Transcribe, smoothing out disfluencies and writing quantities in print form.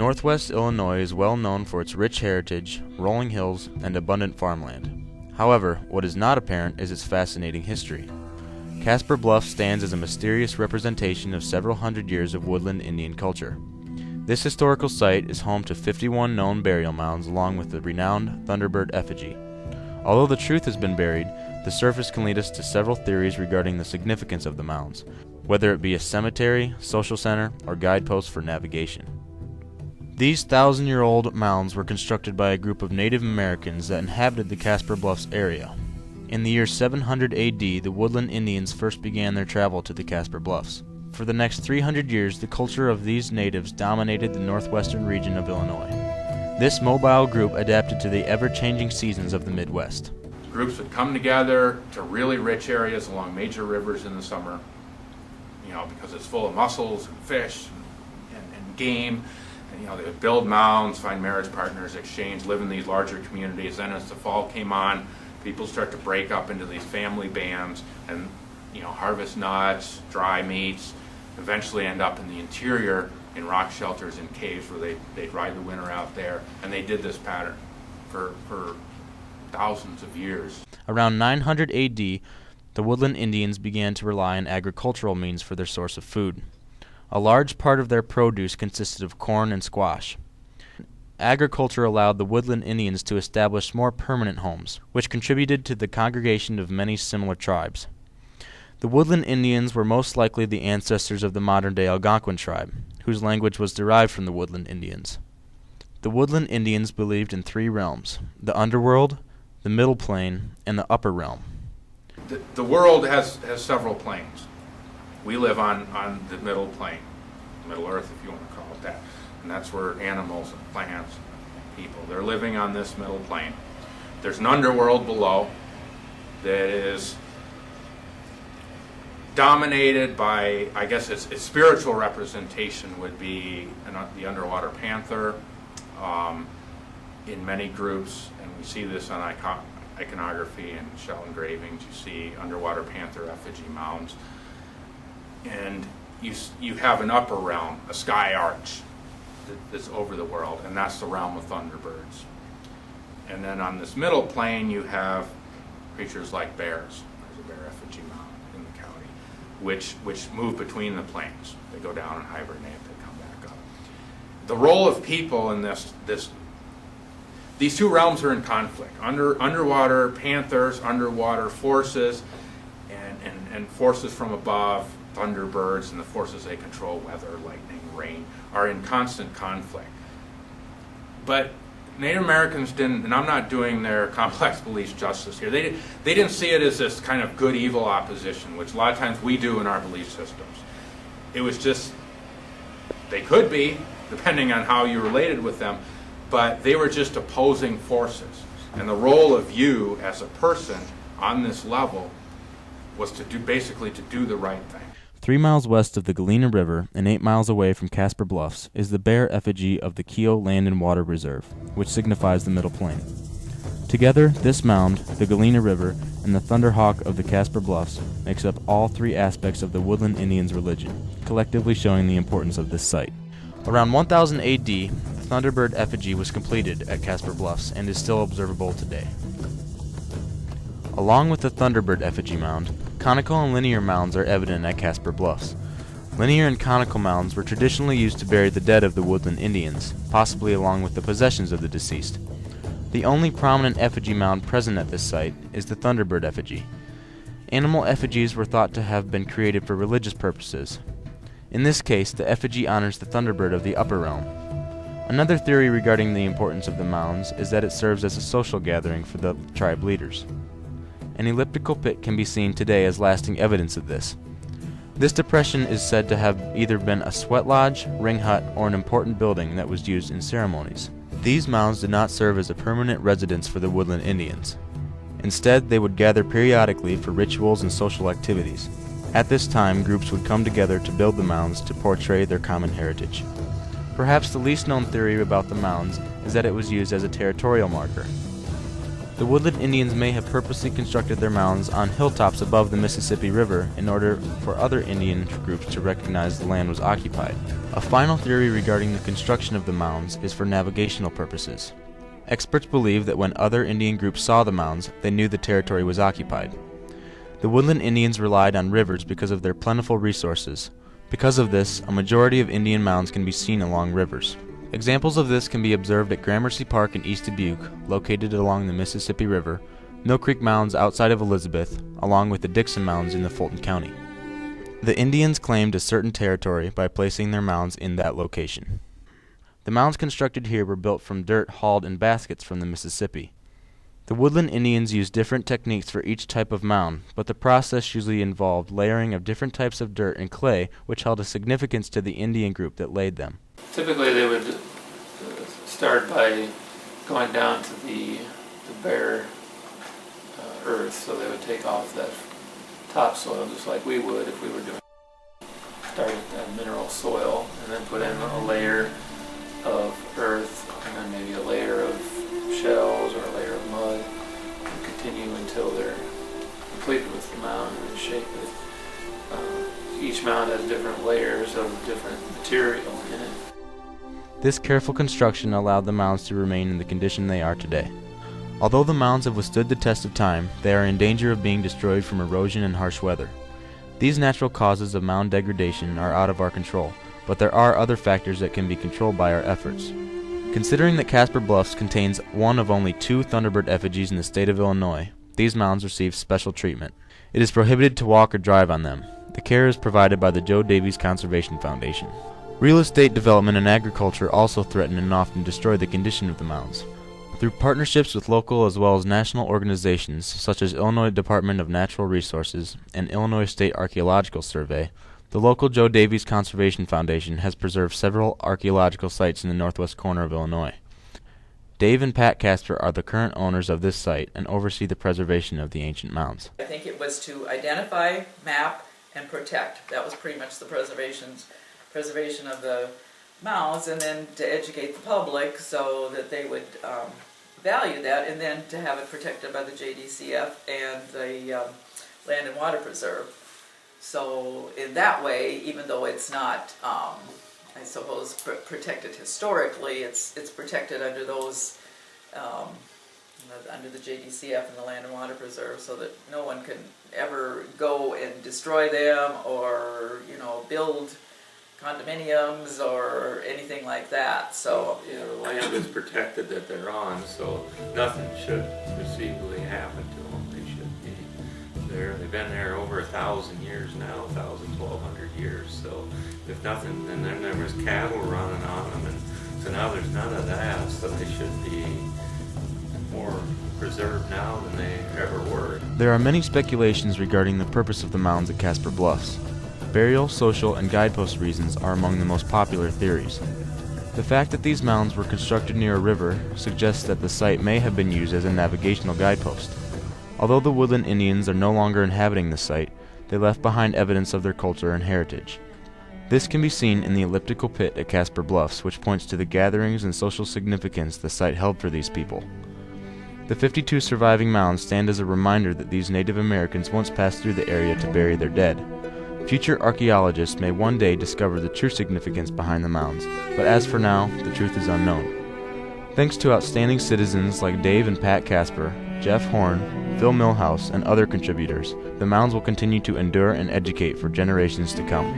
Northwest Illinois is well known for its rich heritage, rolling hills, and abundant farmland. However, what is not apparent is its fascinating history. Casper Bluffs stands as a mysterious representation of several hundred years of woodland Indian culture. This historical site is home to 51 known burial mounds along with the renowned Thunderbird Effigy. Although the truth has been buried, the surface can lead us to several theories regarding the significance of the mounds, whether it be a cemetery, social center, or guideposts for navigation. These 1,000-year-old mounds were constructed by a group of Native Americans that inhabited the Casper Bluffs area. In the year 700 AD, the woodland Indians first began their travel to the Casper Bluffs. For the next 300 years, the culture of these natives dominated the northwestern region of Illinois. This mobile group adapted to the ever-changing seasons of the Midwest. Groups would come together to really rich areas along major rivers in the summer, because it's full of mussels and fish and game. And, they would build mounds, find marriage partners, exchange, live in these larger communities. Then as the fall came on, people start to break up into these family bands and, harvest nuts, dry meats, eventually end up in the interior in rock shelters and caves where they'd ride the winter out there. And they did this pattern for thousands of years. Around 900 AD, the woodland Indians began to rely on agricultural means for their source of food. A large part of their produce consisted of corn and squash. Agriculture allowed the woodland Indians to establish more permanent homes, which contributed to the congregation of many similar tribes. The woodland Indians were most likely the ancestors of the modern-day Algonquin tribe, whose language was derived from the woodland Indians. The woodland Indians believed in three realms: the underworld, the middle plane, and the upper realm. The world has several planes. We live on the middle plane, Middle Earth if you want to call it that. And that's where animals and plants and people, they're living on this middle plane. There's an underworld below that is dominated by, I guess its spiritual representation would be the underwater panther in many groups, and we see this on iconography and shell engravings. You see underwater panther effigy mounds. And you have an upper realm, a sky arch that's over the world, and that's the realm of thunderbirds. And then on this middle plane you have creatures like bears. There's a bear effigy mound in the county, which move between the planes. They go down and hibernate, they come back up. The role of people in these two realms are in conflict. Underwater panthers, underwater forces, and forces from above, thunderbirds, and the forces they control, weather, lightning, rain, are in constant conflict. But Native Americans didn't, and I'm not doing their complex beliefs justice here, they didn't see it as this kind of good-evil opposition, which a lot of times we do in our belief systems. It was just, they could be, depending on how you related with them, but they were just opposing forces. And the role of you as a person on this level was to do the right thing. 3 miles west of the Galena River and 8 miles away from Casper Bluffs is the bear effigy of the Keogh Land and Water Reserve, which signifies the middle plane. Together, this mound, the Galena River, and the Thunderhawk of the Casper Bluffs makes up all three aspects of the woodland Indians' religion, collectively showing the importance of this site. Around 1000 AD, the Thunderbird Effigy was completed at Casper Bluffs and is still observable today. Along with the Thunderbird Effigy Mound, conical and linear mounds are evident at Casper Bluffs. Linear and conical mounds were traditionally used to bury the dead of the woodland Indians, possibly along with the possessions of the deceased. The only prominent effigy mound present at this site is the Thunderbird Effigy. Animal effigies were thought to have been created for religious purposes. In this case, the effigy honors the Thunderbird of the upper realm. Another theory regarding the importance of the mounds is that it serves as a social gathering for the tribe leaders. An elliptical pit can be seen today as lasting evidence of this. This depression is said to have either been a sweat lodge, ring hut, or an important building that was used in ceremonies. These mounds did not serve as a permanent residence for the woodland Indians. Instead, they would gather periodically for rituals and social activities. At this time, groups would come together to build the mounds to portray their common heritage. Perhaps the least known theory about the mounds is that it was used as a territorial marker. The woodland Indians may have purposely constructed their mounds on hilltops above the Mississippi River in order for other Indian groups to recognize the land was occupied. A final theory regarding the construction of the mounds is for navigational purposes. Experts believe that when other Indian groups saw the mounds, they knew the territory was occupied. The woodland Indians relied on rivers because of their plentiful resources. Because of this, a majority of Indian mounds can be seen along rivers. Examples of this can be observed at Gramercy Park in East Dubuque, located along the Mississippi River, Mill Creek Mounds outside of Elizabeth, along with the Dixon Mounds in the Fulton County. The Indians claimed a certain territory by placing their mounds in that location. The mounds constructed here were built from dirt hauled in baskets from the Mississippi. The woodland Indians used different techniques for each type of mound, but the process usually involved layering of different types of dirt and clay, which held a significance to the Indian group that laid them. Typically they would start by going down to the bare earth, so they would take off that topsoil just like we would if we were doing. Start with that mineral soil and then put in a layer of earth and then maybe a layer of shells or a layer of mud and continue until they're completed with the mound and shape it. Each mound has different layers of different material in it. This careful construction allowed the mounds to remain in the condition they are today. Although the mounds have withstood the test of time, they are in danger of being destroyed from erosion and harsh weather. These natural causes of mound degradation are out of our control, but there are other factors that can be controlled by our efforts. Considering that Casper Bluffs contains one of only 2 Thunderbird effigies in the state of Illinois, these mounds receive special treatment. It is prohibited to walk or drive on them. The care is provided by the Joe Davies Conservation Foundation. Real estate development and agriculture also threaten and often destroy the condition of the mounds. Through partnerships with local as well as national organizations such as Illinois Department of Natural Resources and Illinois State Archaeological Survey, the local Joe Davies Conservation Foundation has preserved several archaeological sites in the northwest corner of Illinois. Dave and Pat Casper are the current owners of this site and oversee the preservation of the ancient mounds. I think it was to identify, map, and protect. That was pretty much the preservation of the mounds, and then to educate the public so that they would value that, and then to have it protected by the JDCF and the Land and Water Preserve. So in that way, even though it's not, I suppose, protected historically, it's protected under those, under the JDCF and the Land and Water Preserve, so that no one can ever go and destroy them or, build condominiums or anything like that. So yeah, the land is protected that they're on, so nothing should perceivably happen to them. They should be there. They've been there over 1,000 years now, 1,000, 1,200 years. So if nothing, and then there was cattle running on them, and so now there's none of that. So they should be more preserved now than they ever were. There are many speculations regarding the purpose of the mounds at Casper Bluffs. Burial, social, and guidepost reasons are among the most popular theories. The fact that these mounds were constructed near a river suggests that the site may have been used as a navigational guidepost. Although the woodland Indians are no longer inhabiting the site, they left behind evidence of their culture and heritage. This can be seen in the elliptical pit at Casper Bluffs, which points to the gatherings and social significance the site held for these people. The 52 surviving mounds stand as a reminder that these Native Americans once passed through the area to bury their dead. Future archaeologists may one day discover the true significance behind the mounds, but as for now, the truth is unknown. Thanks to outstanding citizens like Dave and Pat Casper, Jeff Horn, Phil Milhouse, and other contributors, the mounds will continue to endure and educate for generations to come.